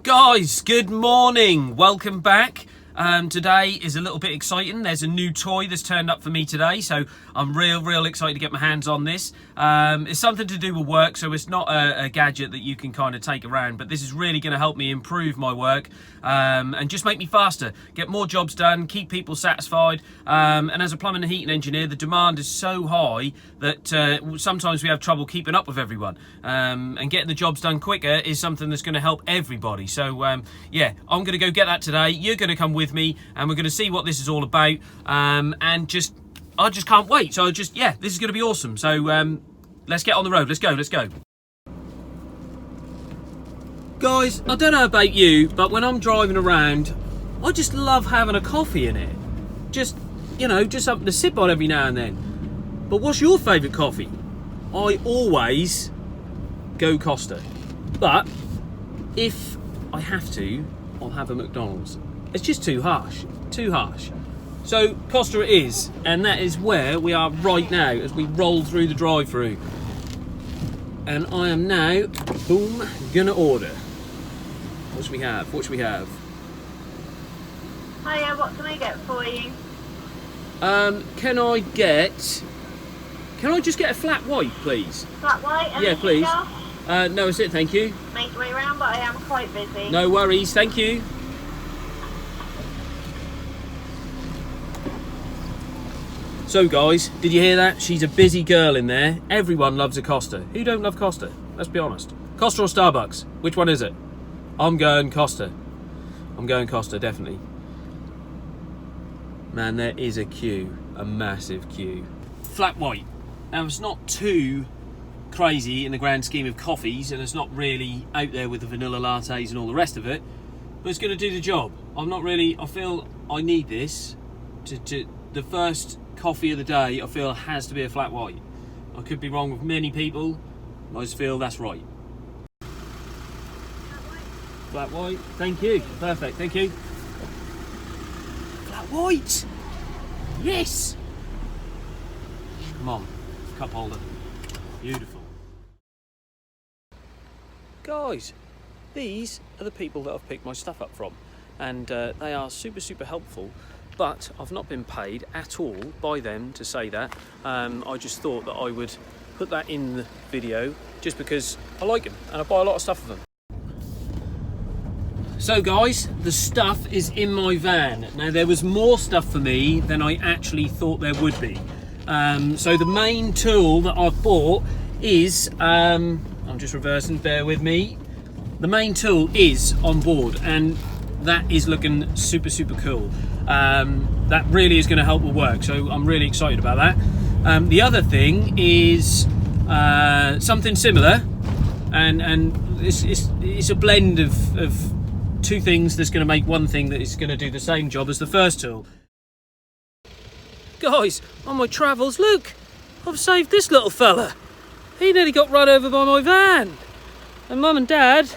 Guys, good morning. Welcome back. Today is a little bit exciting. There's a new toy that's turned up for me today, so I'm real excited to get my hands on this. It's something to do with work, so it's not a gadget that you can kind of take around, but this is really going to help me improve my work and just make me faster, get more jobs done, keep people satisfied. And as a plumbing and heating engineer, the demand is so high that sometimes we have trouble keeping up with everyone. And getting the jobs done quicker is something that's going to help everybody. So yeah, I'm going to go get that today. You're going to come with me and we're going to see what this is all about. And I just can't wait. So this is going to be awesome. So let's get on the road. Let's go. Guys, I don't know about you, but when I'm driving around, I just love having a coffee in it. Just something to sip on every now and then. But what's your favourite coffee? I always go Costa. But if I have to, I'll have a McDonald's. It's just too harsh. So Costa it is, and that is where we are right now as we roll through the drive-through. And I am now, boom, gonna order. What should we have? Hiya, what can I get for you? Can I just get a flat white, please? Flat white? Yeah, please. Else? No, that's it, thank you. Make your way around, but I am quite busy. No worries, thank you. So guys, did you hear that? She's a busy girl in there. Everyone loves a Costa. Who don't love Costa? Let's be honest. Costa or Starbucks? Which one is it? I'm going Costa. Definitely. Man, there is a queue. A massive queue. Flat white. Now, it's not too crazy in the grand scheme of coffees, and it's not really out there with the vanilla lattes and all the rest of it, but it's going to do the job. I feel I need this to the first coffee of the day. I feel has to be a flat white. I could be wrong with many people. I just feel that's right. Flat white, thank you. Perfect, thank you. Flat white! Yes! Come on, cup holder. Beautiful. Guys, these are the people that I've picked my stuff up from. And they are super helpful. But I've not been paid at all by them to say that. I just thought that I would put that in the video just because I like them and I buy a lot of stuff of them. So guys, the stuff is in my van. Now there was more stuff for me than I actually thought there would be. So the main tool that I've bought is, I'm just reversing, bear with me. The main tool is on board and that is looking super cool. That really is going to help with work, so I'm really excited about that. The other thing is something similar, and it's a blend of two things that's going to make one thing that is going to do the same job as the first tool. Guys, on my travels, look, I've saved this little fella. He nearly got run over by my van, and Mum and Dad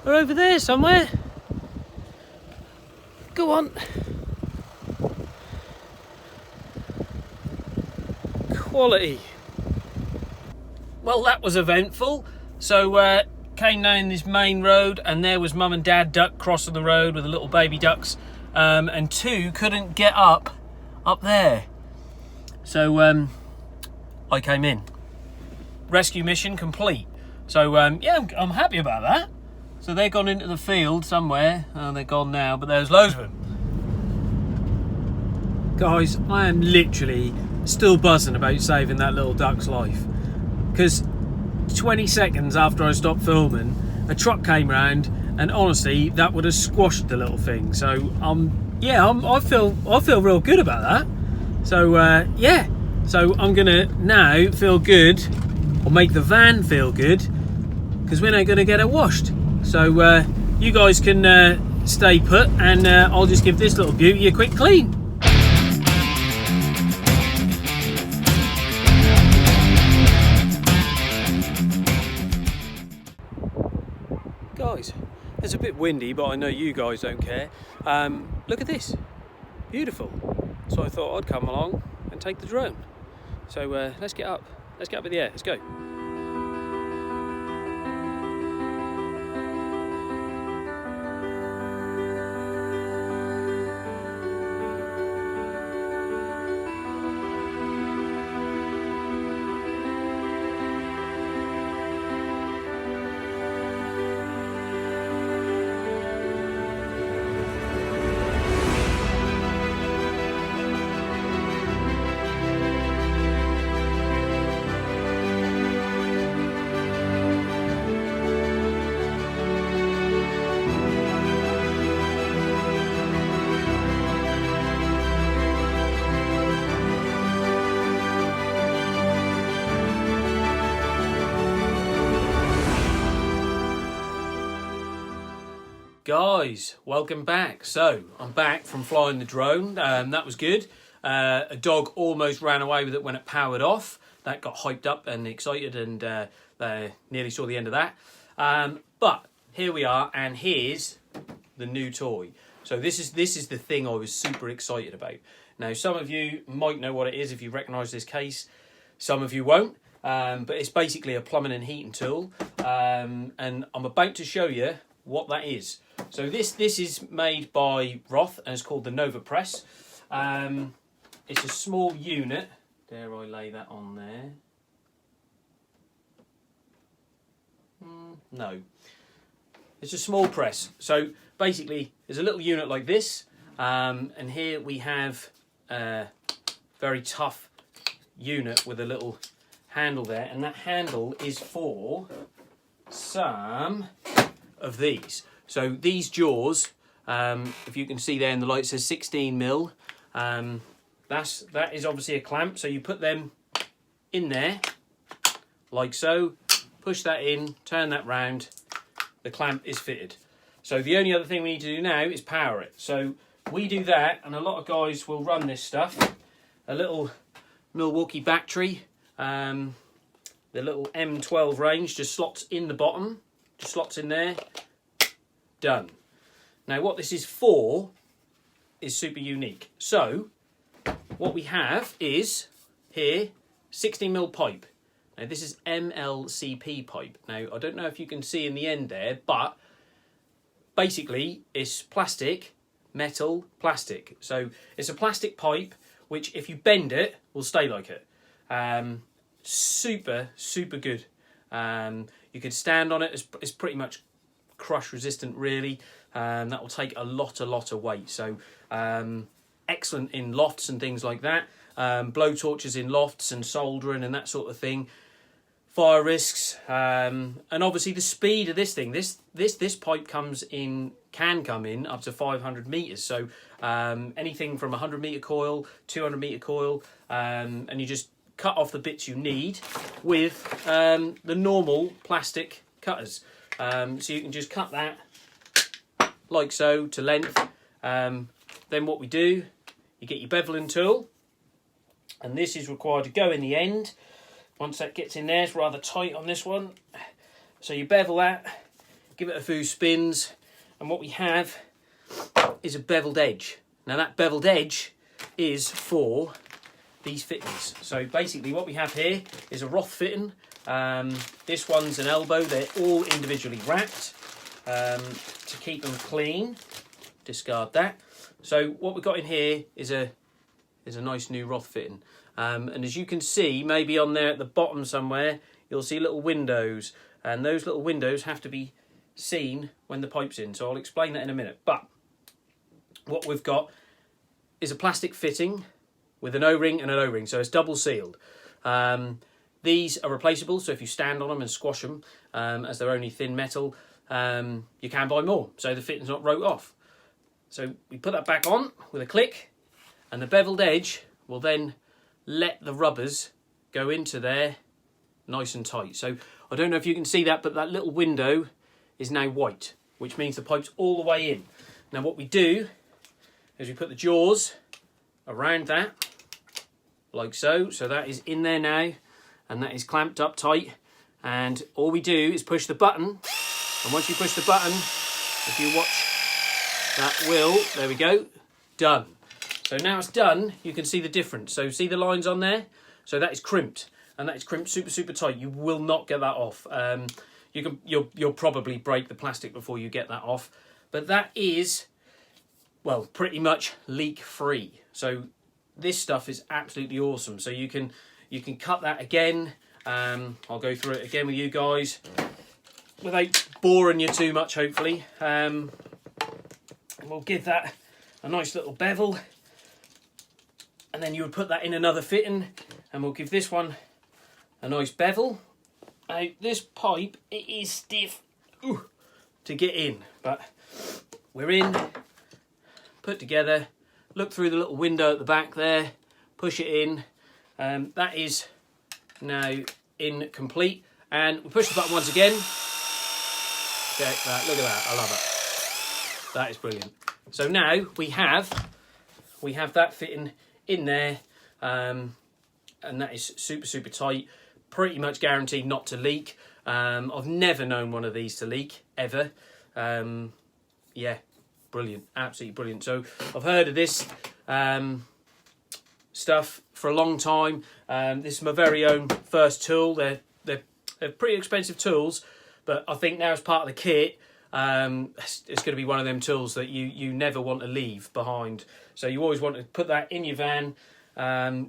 are over there somewhere. Go on. Quality. Well, that was eventful. So came down this main road and there was Mum and Dad duck crossing the road with the little baby ducks, and two couldn't get up there. So I came in. Rescue mission complete. So yeah, I'm happy about that. So they've gone into the field somewhere. Oh, they're gone now, but there's loads of them. Guys, I am literally still buzzing about saving that little duck's life. Because 20 seconds after I stopped filming, a truck came round and honestly, that would have squashed the little thing. So I feel real good about that. So yeah, so I'm gonna now feel good, or make the van feel good, because we're not gonna get it washed. So you guys can stay put and I'll just give this little beauty a quick clean. Guys, it's a bit windy, but I know you guys don't care. Look at this, beautiful. So I thought I'd come along and take the drone. So let's get up in the air, let's go. Guys, welcome back. So I'm back from flying the drone. That was good. A dog almost ran away with it when it powered off. That got hyped up and excited, and nearly saw the end of that. But here we are, and here's the new toy. So this is the thing I was super excited about. Now, some of you might know what it is if you recognise this case. Some of you won't. But it's basically a plumbing and heating tool. And I'm about to show you what that is. So this is made by Roth, and it's called the Nova Press. It's a small unit. Dare I lay that on there? No. It's a small press. So basically, there's a little unit like this, and here we have a very tough unit with a little handle there, and that handle is for some of these. So these jaws, if you can see there in the light, it says 16mm. That is obviously a clamp, so you put them in there like so, push that in, turn that round, the clamp is fitted. So the only other thing we need to do now is power it. So we do that, and a lot of guys will run this stuff. A little Milwaukee battery, the little M12 range just slots in the bottom, just slots in there, done. Now what this is for is super unique. So what we have is here 16mm pipe. Now this is MLCP pipe. Now I don't know if you can see in the end there, but basically it's plastic, metal, plastic. So it's a plastic pipe which if you bend it will stay like it. Super good. You could stand on it. It's pretty much crush resistant really. That will take a lot of weight. So excellent in lofts and things like that. Blow torches in lofts and soldering and that sort of thing. Fire risks, and obviously the speed of this thing. This pipe can come in up to 500 meters. So anything from 100 meter coil, 200 meter coil, and you just cut off the bits you need with the normal plastic cutters. So you can just cut that like so to length. Then what we do, you get your beveling tool, and this is required to go in the end. Once that gets in there, it's rather tight on this one. So you bevel that, give it a few spins, and what we have is a beveled edge. Now that beveled edge is for these fittings. So basically what we have here is a Roth fitting. This one's an elbow. They're all individually wrapped to keep them clean. Discard that. So what we've got in here is a nice new Roth fitting. And as you can see, maybe on there at the bottom somewhere, you'll see little windows. And those little windows have to be seen when the pipe's in. So I'll explain that in a minute. But what we've got is a plastic fitting with an O-ring and an O-ring. So it's double sealed. These are replaceable. So if you stand on them and squash them, as they're only thin metal, you can buy more. So the fitting's not wrote off. So we put that back on with a click, and the beveled edge will then let the rubbers go into there nice and tight. So I don't know if you can see that, but that little window is now white, which means the pipe's all the way in. Now what we do is we put the jaws around that, like so. So that is in there now, and that is clamped up tight. And all we do is push the button, and once you push the button, if you watch that wheel, there we go, done. So now it's done, you can see the difference. So see the lines on there? So that is crimped, and that is crimped super tight. You will not get that off. You'll probably break the plastic before you get that off. But that is, well, pretty much leak free. So this stuff is absolutely awesome. So you can cut that again. I'll go through it again with you guys without boring you too much, hopefully. We'll give that a nice little bevel. And then you would put that in another fitting, and we'll give this one a nice bevel. Now this pipe, it is stiff to get in, but we're in, put together, look through the little window at the back there, push it in. That is now in complete, and we push the button once again. Check that, look at that, I love it. That is brilliant. So now we have that fitting in there, and that is super tight, pretty much guaranteed not to leak. I've never known one of these to leak ever. Yeah, brilliant, absolutely brilliant. So I've heard of this stuff for a long time. This is my very own first tool. They're pretty expensive tools, but I think now as part of the kit, it's going to be one of them tools that you never want to leave behind. So you always want to put that in your van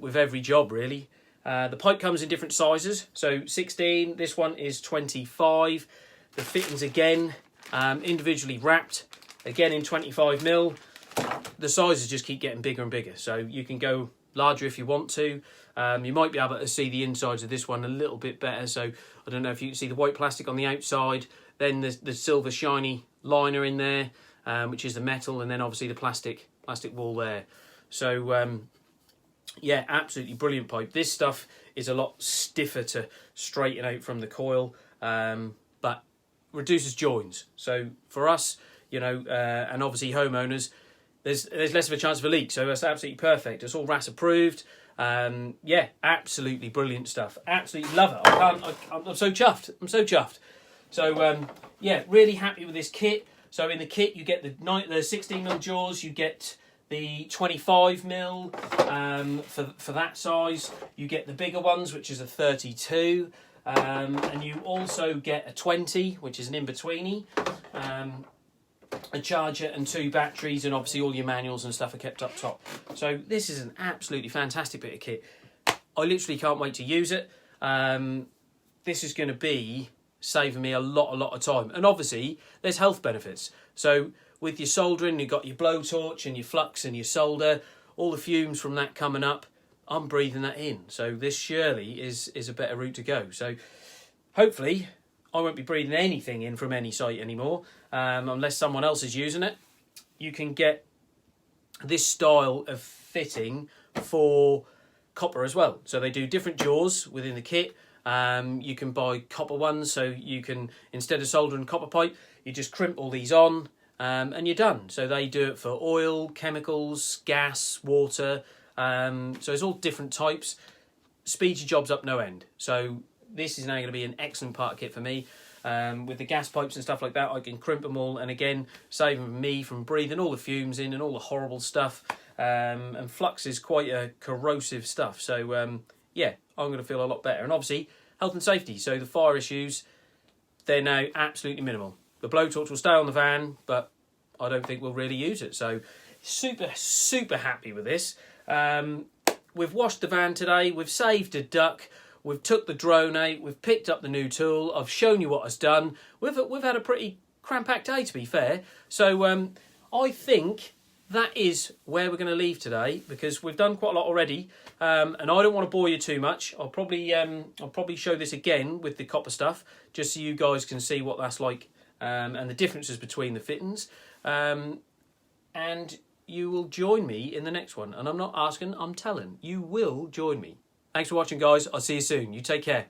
with every job, really. The pipe comes in different sizes, so 16, this one is 25. The fittings again, individually wrapped, again in 25mm. The sizes just keep getting bigger and bigger, so you can go larger if you want to. You might be able to see the insides of this one a little bit better, so I don't know if you can see the white plastic on the outside, then the silver shiny liner in there, which is the metal, and then obviously the plastic wall there. So yeah, absolutely brilliant pipe. This stuff is a lot stiffer to straighten out from the coil, but reduces joins. So for us, you know, and obviously homeowners, there's less of a chance of a leak. So that's absolutely perfect. It's all RAS approved. Yeah, absolutely brilliant stuff. Absolutely love it. I'm so chuffed. I'm so chuffed. So yeah, really happy with this kit. So in the kit you get the 16mm jaws, you get the 25mm for that size. You get the bigger ones, which is a 32, and you also get a 20, which is an in-betweeny, a charger and 2 batteries, and obviously all your manuals and stuff are kept up top. So this is an absolutely fantastic bit of kit. I literally can't wait to use it. This is going to be saving me a lot of time, and obviously there's health benefits. So with your soldering, you've got your blowtorch and your flux and your solder, all the fumes from that coming up, I'm breathing that in. So this surely is a better route to go. So hopefully I won't be breathing anything in from any site anymore, unless someone else is using it. You can get this style of fitting for copper as well. So they do different jaws within the kit. You can buy copper ones, so you can, instead of soldering copper pipe, you just crimp all these on, and you're done. So they do it for oil, chemicals, gas, water. So it's all different types. Speeds your jobs up no end. So this is now going to be an excellent part of kit for me. With the gas pipes and stuff like that, I can crimp them all, and again, saving me from breathing all the fumes in and all the horrible stuff. And flux is quite a corrosive stuff. So yeah, I'm going to feel a lot better. And obviously, health and safety. So the fire issues, they're now absolutely minimal. The blowtorch will stay on the van, but I don't think we'll really use it. So super happy with this. We've washed the van today. We've saved a duck. We've took the drone out. We've picked up the new tool. I've shown you what it's done. We've had a pretty cram-packed day, to be fair. So I think that is where we're going to leave today, because we've done quite a lot already, and I don't want to bore you too much. I'll probably show this again with the copper stuff, just so you guys can see what that's like, and the differences between the fittings, and you will join me in the next one. And I'm not asking, I'm telling. You will join me. Thanks for watching, guys. I'll see you soon. You take care.